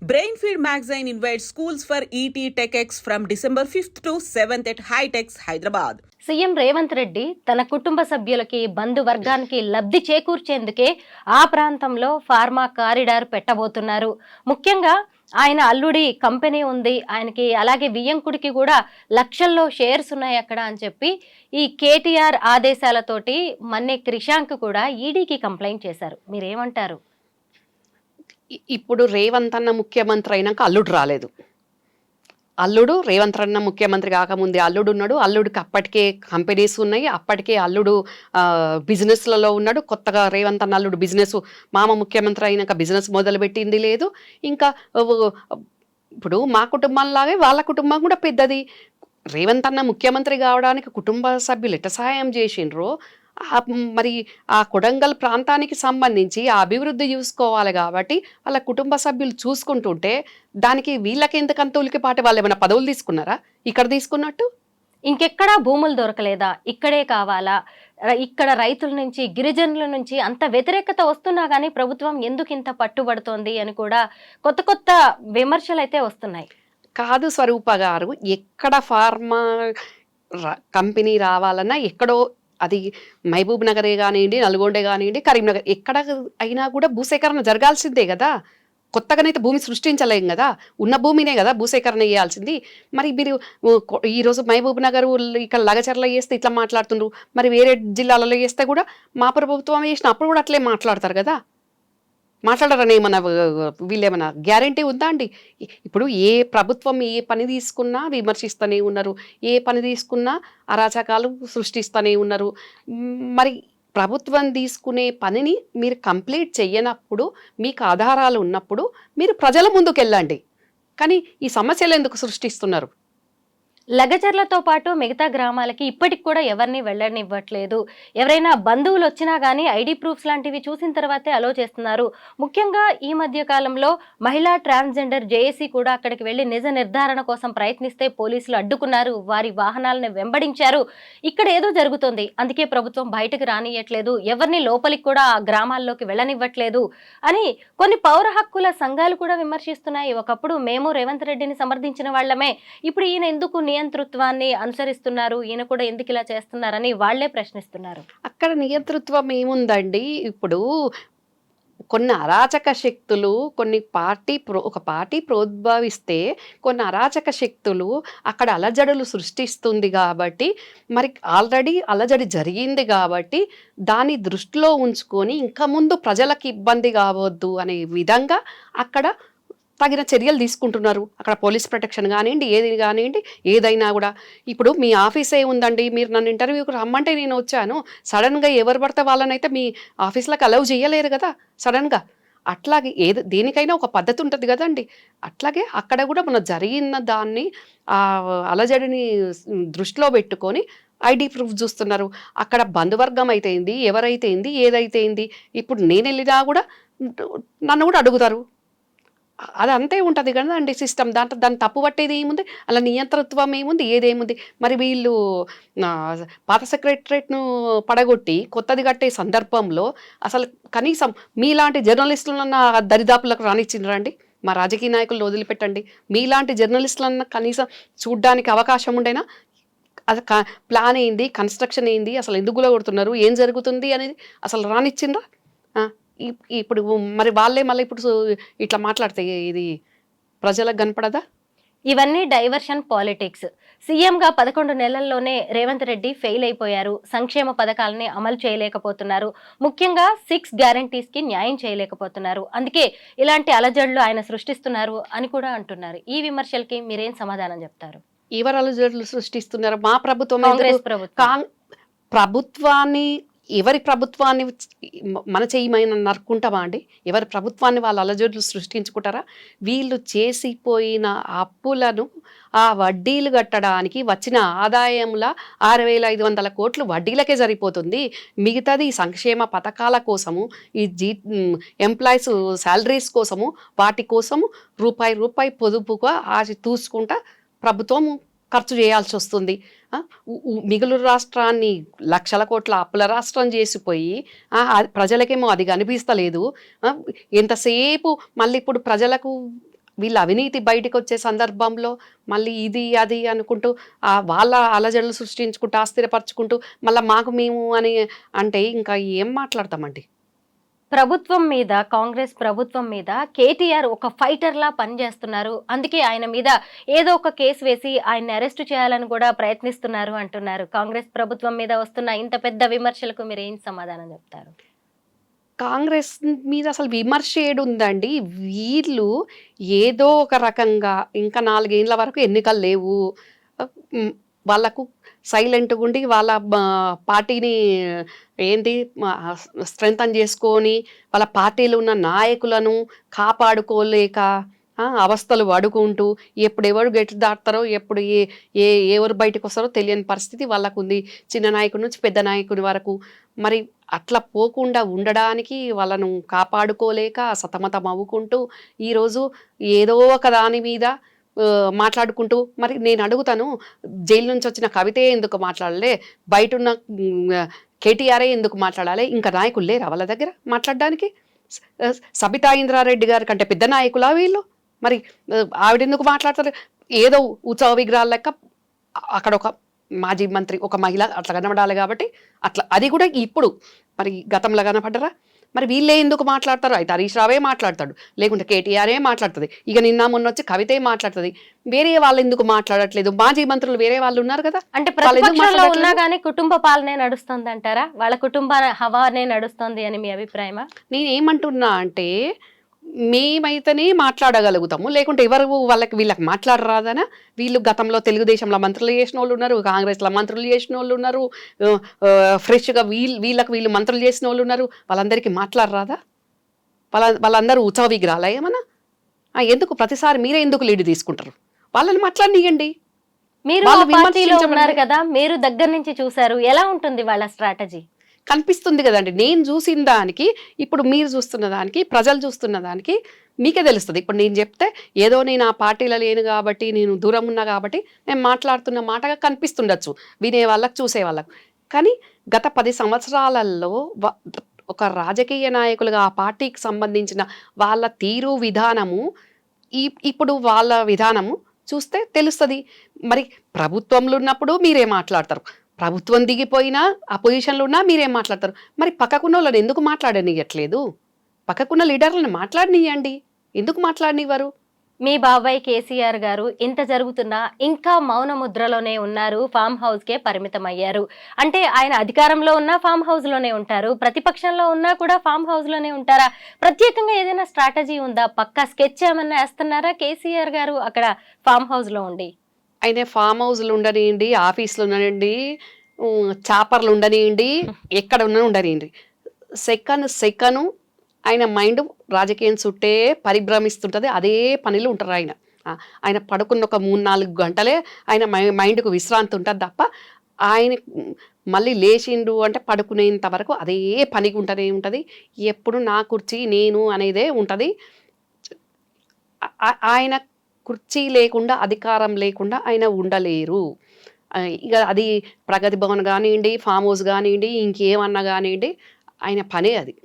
Brainfeed magazine invites schools for ET TechX from December 5th to 7th at Hightex, Hyderabad. CM Revanth Reddy తన కుటుంబ సభ్యులకి బంధువర్గానికి లబ్ధి చేకూర్చేందుకే ఆ ప్రాంతంలో ఫార్మా కారిడార్ పెట్టబోతున్నారు. ముఖ్యంగా ఆయన అల్లుడి కంపెనీ ఉంది ఆయనకి, అలాగే వియ్యంకుడికి కూడా లక్షల్లో షేర్స్ ఉన్నాయి అక్కడ అని చెప్పి ఈ కేటీఆర్ ఆదేశాలతోటి మన్నే క్రిషాంక్ కూడా ఈడీకి కంప్లైంట్ చేశారు. మీరేమంటారు? ఇప్పుడు రేవంత్ అన్న ముఖ్యమంత్రి అయినాక అల్లుడు రాలేదు. అల్లుడు రేవంత్ అన్న ముఖ్యమంత్రి కాకముందే అల్లుడు ఉన్నాడు. అల్లుడికి అప్పటికే కంపెనీస్ ఉన్నాయి. అప్పటికే అల్లుడు బిజినెస్లలో ఉన్నాడు. కొత్తగా రేవంత్ అన్న అల్లుడు బిజినెస్ మామ ముఖ్యమంత్రి అయినాక బిజినెస్ మొదలుపెట్టింది లేదు. ఇంకా ఇప్పుడు మా కుటుంబంలాగే వాళ్ళ కుటుంబం కూడా పెద్దది. రేవంత్ అన్న ముఖ్యమంత్రి కావడానికి కుటుంబ సభ్యులు ఎట్ట సహాయం చేసిండ్రో మరి ఆ కొడంగల్ ప్రాంతానికి సంబంధించి ఆ అభివృద్ధి చూసుకోవాలి కాబట్టి వాళ్ళ కుటుంబ సభ్యులు చూసుకుంటుంటే దానికి వీళ్ళకి ఎందుకంత ఉలికిపాటి? వాళ్ళు ఏమైనా పదవులు తీసుకున్నారా ఇక్కడ తీసుకున్నట్టు? ఇంకెక్కడా భూములు దొరకలేదా? ఇక్కడే కావాలా? ఇక్కడ రైతుల నుంచి గిరిజనుల నుంచి అంత వ్యతిరేకత వస్తున్నా కానీ ప్రభుత్వం ఎందుకు ఇంత పట్టుబడుతోంది అని కూడా కొత్త కొత్త విమర్శలు అయితే వస్తున్నాయి. కాదు స్వరూప గారు, ఎక్కడ ఫార్మా కంపెనీ రావాలన్నా ఎక్కడో, అది మహబూబ్ నగరే కానివ్వండి, నల్గొండే కానివ్వండి, కరీంనగర్, ఎక్కడ అయినా కూడా భూసేకరణ జరగాల్సిందే కదా. కొత్తగానైతే భూమి సృష్టించలేం కదా, ఉన్న భూమినే కదా భూసేకరణ చేయాల్సింది. మరి మీరు ఈరోజు మహబూబ్ నగర్ ఇక్కడ లగచర్ల చేస్తే ఇట్లా మాట్లాడుతుండ్రు, మరి వేరే జిల్లాలలో చేస్తే కూడా మా ప్రభుత్వం చేసిన అప్పుడు కూడా అట్లే మాట్లాడతారు కదా. మాట్లాడారని ఏమన్నా వీళ్ళేమన్నా గ్యారంటీ ఉందా అండి? ఇప్పుడు ఏ ప్రభుత్వం ఏ పని తీసుకున్నా విమర్శిస్తూనే ఉన్నారు, ఏ పని తీసుకున్నా అరాచకాలు సృష్టిస్తూనే ఉన్నారు. మరి ప్రభుత్వం తీసుకునే పనిని మీరు కంప్లీట్ చెయ్యనప్పుడు, మీకు ఆధారాలు ఉన్నప్పుడు మీరు ప్రజల ముందుకు వెళ్ళండి. కానీ ఈ సమస్యలు ఎందుకు సృష్టిస్తున్నారు? లగచర్లతో పాటు మిగతా గ్రామాలకి ఇప్పటికి కూడా ఎవరిని వెళ్ళనివ్వట్లేదు. ఎవరైనా బంధువులు వచ్చినా కానీ ఐడి ప్రూఫ్స్ లాంటివి చూసిన తర్వాతే అలో చేస్తున్నారు. ముఖ్యంగా ఈ మధ్య కాలంలో మహిళా ట్రాన్స్జెండర్ జేఏసీ కూడా అక్కడికి వెళ్ళి నిజ నిర్ధారణ కోసం ప్రయత్నిస్తే పోలీసులు అడ్డుకున్నారు, వారి వాహనాలను వెంబడించారు. ఇక్కడ ఏదో జరుగుతుంది, అందుకే ప్రభుత్వం బయటకు రానియట్లేదు, ఎవరిని లోపలికి కూడా ఆ గ్రామాల్లోకి వెళ్ళనివ్వట్లేదు అని కొన్ని పౌర హక్కుల సంఘాలు కూడా విమర్శిస్తున్నాయి. ఒకప్పుడు మేము రేవంత్ రెడ్డిని సమర్థించిన వాళ్ళమే, ఇప్పుడు ఈయన ఎందుకు నియంతృత్వాన్ని అనుసరిస్తున్నారు, ఈయన కూడా ఎందుకు ఇలా చేస్తున్నారని వాళ్లే ప్రశ్నిస్తున్నారు. అక్కడ నియంతృత్వం ఏముందండి? ఇప్పుడు కొన్ని అరాచక శక్తులు, ఒక పార్టీ ప్రోద్భవిస్తే కొన్ని అరాచక శక్తులు అక్కడ అలజడులు సృష్టిస్తుంది కాబట్టి, మరి ఆల్రెడీ అలజడి జరిగింది కాబట్టి దాన్ని దృష్టిలో ఉంచుకొని ఇంకా ముందు ప్రజలకు ఇబ్బంది కావద్దు అనే విధంగా అక్కడ తగిన చర్యలు తీసుకుంటున్నారు. అక్కడ పోలీస్ ప్రొటెక్షన్ కానివ్వండి, ఏది కానివ్వండి, ఏదైనా కూడా. ఇప్పుడు మీ ఆఫీసే ఉందండి, మీరు నన్ను ఇంటర్వ్యూకి రమ్మంటే నేను వచ్చాను, సడన్గా ఎవరు పడితే వాళ్ళనైతే మీ ఆఫీస్లోకి అలౌ చేయలేరు కదా సడన్గా. అట్లాగే దేనికైనా ఒక పద్ధతి ఉంటుంది కదండి. అట్లాగే అక్కడ కూడా మన జరిగిన దాన్ని అలజడిని దృష్టిలో పెట్టుకొని ఐడి ప్రూఫ్ చూస్తున్నారు. అక్కడ బంధువర్గం అయితే ఏంది, ఎవరైతే ఏంది, ఏదైతే ఏంది. ఇప్పుడు నేను వెళ్ళినా కూడా నన్ను కూడా అడుగుతారు. అది అంతే ఉంటుంది కదండి సిస్టమ్. దాన్ని తప్పు పట్టేది ఏముంది? అలా నియంతృత్వం ఏముంది, ఏదేముంది? మరి వీళ్ళు పాత సెక్రటరేట్ను పడగొట్టి కొత్తది కట్టే సందర్భంలో అసలు కనీసం మీలాంటి జర్నలిస్టులన్న దరిదాపులకు రానిచ్చిండ్రండి? మా రాజకీయ నాయకులను వదిలిపెట్టండి, మీలాంటి జర్నలిస్టులన్న కనీసం చూడ్డానికి అవకాశం ఉండేనా? అది ప్లాన్ ఏంది, కన్స్ట్రక్షన్ ఏంది, అసలు ఎందుకు గులగొడుతున్నారు, ఏం జరుగుతుంది అనేది అసలు రానిచ్చిండ్రా? ఇప్పుడు మరి వాళ్ళే మళ్ళీ ఇప్పుడు ఇట్లా మాట్లాడితే ఇది ప్రజలకు కనపడదా? ఇవన్నీ డైవర్షన్ పాలిటిక్స్. సీఎంగా 11 నెలల్లోనే రేవంత్ రెడ్డి ఫెయిల్ అయిపోయారు. సంక్షేమ పథకాలని అమలు చేయలేకపోతున్నారు. ముఖ్యంగా 6 గ్యారంటీస్కి న్యాయం చేయలేకపోతున్నారు. అందుకే ఇలాంటి అలజడులు ఆయన సృష్టిస్తున్నారు అని కూడా అంటున్నారు. ఈ విమర్శలకి మీరేం సమాధానం చెప్తారు? ఎవరు అలజడులు సృష్టిస్తున్నారు? మా ప్రభుత్వం, కాంగ్రెస్ ప్రభుత్వాన్ని ఎవరి ప్రభుత్వాన్ని మన చేయమైనా నరుక్కుంటామా అండి? ఎవరి ప్రభుత్వాన్ని వాళ్ళు అలజడులు సృష్టించుకుంటారా? వీళ్ళు చేసిపోయిన అప్పులను ఆ వడ్డీలు కట్టడానికి వచ్చిన ఆదాయంలో 6,500 కోట్లు వడ్డీలకే సరిపోతుంది. మిగతాది సంక్షేమ పథకాల కోసము, ఈ ఎంప్లాయీస్ శాలరీస్ కోసము, వాటి కోసము రూపాయి పొదుపుగా తూసుకుంటా ప్రభుత్వం ఖర్చు చేయాల్సి వస్తుంది. మిగులు రాష్ట్రాన్ని లక్షల కోట్ల అప్పుల రాష్ట్రం చేసిపోయి ప్రజలకేమో అది కనిపిస్తలేదు. ఎంతసేపు మళ్ళీ ఇప్పుడు ప్రజలకు వీళ్ళ అవినీతి బయటకు వచ్చే సందర్భంలో మళ్ళీ ఇది అది అనుకుంటూ వాళ్ళ అలజడులు సృష్టించుకుంటూ స్థిరపరచుకుంటూ మళ్ళీ మాకు మేము అని అంటే ఇంకా ఏం మాట్లాడతామండి. ప్రభుత్వం మీద, కాంగ్రెస్ ప్రభుత్వం మీద కేటీఆర్ ఒక ఫైటర్ లా పనిచేస్తున్నారు, అందుకే ఆయన మీద ఏదో ఒక కేసు వేసి ఆయన్ని అరెస్ట్ చేయాలని కూడా ప్రయత్నిస్తున్నారు అంటున్నారు. కాంగ్రెస్ ప్రభుత్వం మీద వస్తున్న ఇంత పెద్ద విమర్శలకు మీరు ఏం సమాధానం చెప్తారు? కాంగ్రెస్ మీద అసలు విమర్శ ఏడుందండి. వీళ్ళు ఏదో ఒక రకంగా ఇంకా 4 ఏళ్ల వరకు ఎన్నికలు లేవు. వాళ్ళకు సైలెంట్‌గా ఉండి వాళ్ళ పార్టీని ఏంటి స్ట్రెంథన్ చేసుకొని వాళ్ళ పార్టీలో ఉన్న నాయకులను కాపాడుకోలేక అవస్థలు పడుకుంటూ ఎప్పుడెవరు గెట్లు దాటుతారో ఎప్పుడు ఎవరు బయటకు వస్తారో తెలియని పరిస్థితి వాళ్ళకుంది. చిన్న నాయకుడి నుంచి పెద్ద నాయకుడి వరకు. మరి అట్లా పోకుండా ఉండడానికి వాళ్ళను కాపాడుకోలేక సతమతం అవ్వుకుంటూ ఈరోజు ఏదో ఒక దాని మీద మాట్లాడుకుంటూ మరి నేను అడుగుతాను, జైలు నుంచి వచ్చిన కవితే ఎందుకు మాట్లాడలే, బయట ఉన్న కేటీఆరే ఎందుకు మాట్లాడాలి? ఇంకా నాయకులు లేరా వాళ్ళ దగ్గర మాట్లాడడానికి? సబితా ఇంద్రారెడ్డి గారి కంటే పెద్ద నాయకులా వీళ్ళు? మరి ఆవిడెందుకు మాట్లాడతారు? ఏదో ఉత్సవ విగ్రహాల లెక్క అక్కడ ఒక మాజీ మంత్రి ఒక మహిళ అట్లా కనబడాలి కాబట్టి అట్లా, అది కూడా ఇప్పుడు మరి గతంలో కనపడ్డరా? మరి వీళ్ళే ఎందుకు మాట్లాడతారు? అయితే హరీష్ రావే మాట్లాడతాడు, లేకుంటే కేటీఆరే మాట్లాడుతుంది, ఇక నిన్న మొన్న వచ్చి కవితే మాట్లాడుతుంది. వేరే వాళ్ళు ఎందుకు మాట్లాడట్లేదు? మాజీ మంత్రులు వేరే వాళ్ళు ఉన్నారు కదా. అంటే ప్రతిపక్షంలో ఉన్నా కానీ కుటుంబ పాలనే నడుస్తుంది అంటారా? వాళ్ళ కుటుంబ హవానే నడుస్తుంది అని మీ అభిప్రాయమా? నేనేమంటున్నా అంటే మేమైతేనే మాట్లాడగలుగుతాము, లేకుంటే ఎవరు వీళ్ళకి మాట్లాడరాదనా? వీళ్ళు గతంలో తెలుగుదేశంలో మంత్రులు చేసిన వాళ్ళు ఉన్నారు, కాంగ్రెస్లో మంత్రులు చేసిన వాళ్ళు ఉన్నారు, ఫ్రెష్గా వీళ్ళు మంత్రులు చేసిన వాళ్ళు ఉన్నారు. వాళ్ళందరికీ మాట్లాడరాదా? వాళ్ళందరూ ఉత్సవ విగ్రహాలా ఏమన్నా? ఎందుకు ప్రతిసారి మీరే ఎందుకు లీడ్ తీసుకుంటారు? వాళ్ళని మాట్లాడనీయండి. మీరు పార్టీలో ఉన్నారు కదా, మీరు దగ్గర నుంచి చూసారు, ఎలా ఉంటుంది వాళ్ళ స్ట్రాటజీ? కనిపిస్తుంది కదండి. నేను చూసిన దానికి ఇప్పుడు మీరు చూస్తున్న దానికి ప్రజలు చూస్తున్న దానికి మీకే తెలుస్తుంది. ఇప్పుడు నేను చెప్తే ఏదో నేను ఆ పార్టీలో లేను కాబట్టి నేను దూరం ఉన్నా కాబట్టి నేను మాట్లాడుతున్న మాటగా కనిపిస్తుండొచ్చు వినే వాళ్ళకు చూసే వాళ్ళకు. కానీ గత 10 సంవత్సరాలలో ఒక రాజకీయ నాయకులుగా ఆ పార్టీకి సంబంధించిన వాళ్ళ తీరు విధానము ఇప్పుడు వాళ్ళ విధానము చూస్తే తెలుస్తుంది. మరి ప్రభుత్వంలో ఉన్నప్పుడు మీరే మాట్లాడతారు, ప్రభుత్వం దిగిపోయినా అపోజిషన్లో ఉన్నా మీరేం మాట్లాడతారు? మరి పక్కకున్న వాళ్ళని ఎందుకు మాట్లాడనియట్లేదు? పక్కకున్న లీడర్లను మాట్లాడనియండి, ఎందుకు మాట్లాడనివ్వరు? మీ బాబాయ్ కేసీఆర్ గారు ఇంత జరుగుతున్నా ఇంకా మౌన ముద్రలోనే ఉన్నారు, ఫామ్ హౌస్కే పరిమితం అయ్యారు. అంటే ఆయన అధికారంలో ఉన్నా ఫామ్ హౌస్లోనే ఉంటారు, ప్రతిపక్షంలో ఉన్నా కూడా ఫామ్ హౌస్లోనే ఉంటారా? ప్రత్యేకంగా ఏదైనా స్ట్రాటజీ ఉందా? పక్కా స్కెచ్ ఏమన్నా వేస్తున్నారా కేసీఆర్ గారు అక్కడ ఫామ్ హౌస్లో ఉండి? ఆయన ఫామ్ హౌస్లు ఉండనియండి, ఆఫీసులు ఉండనియండి, చాపర్లు ఉండనియండి, ఎక్కడ ఉన్నా ఉండనియండి, సెకను ఆయన మైండ్ రాజకీయం చుట్టే పరిభ్రమిస్తుంటుంది. అదే పనిలో ఉంటారు ఆయన. ఆయన పడుకున్న ఒక 3-4 గంటలే ఆయన మైండ్కు విశ్రాంతి ఉంటుంది తప్ప ఆయన మళ్ళీ లేచిండు అంటే పడుకునేంత వరకు అదే పనికి ఉంటూనే ఉంటుంది. ఎప్పుడు నా కుర్చీ నేను అనేదే ఉంటుంది. ఆయన కుర్చీ లేకుండా, అధికారం లేకుండా ఆయన ఉండలేరు. ఇక అది ప్రగతి భవన్ కానివ్వండి, ఫామ్ హౌస్ కానివ్వండి, ఇంకేమన్నా కానివ్వండి, ఆయన పనే అది.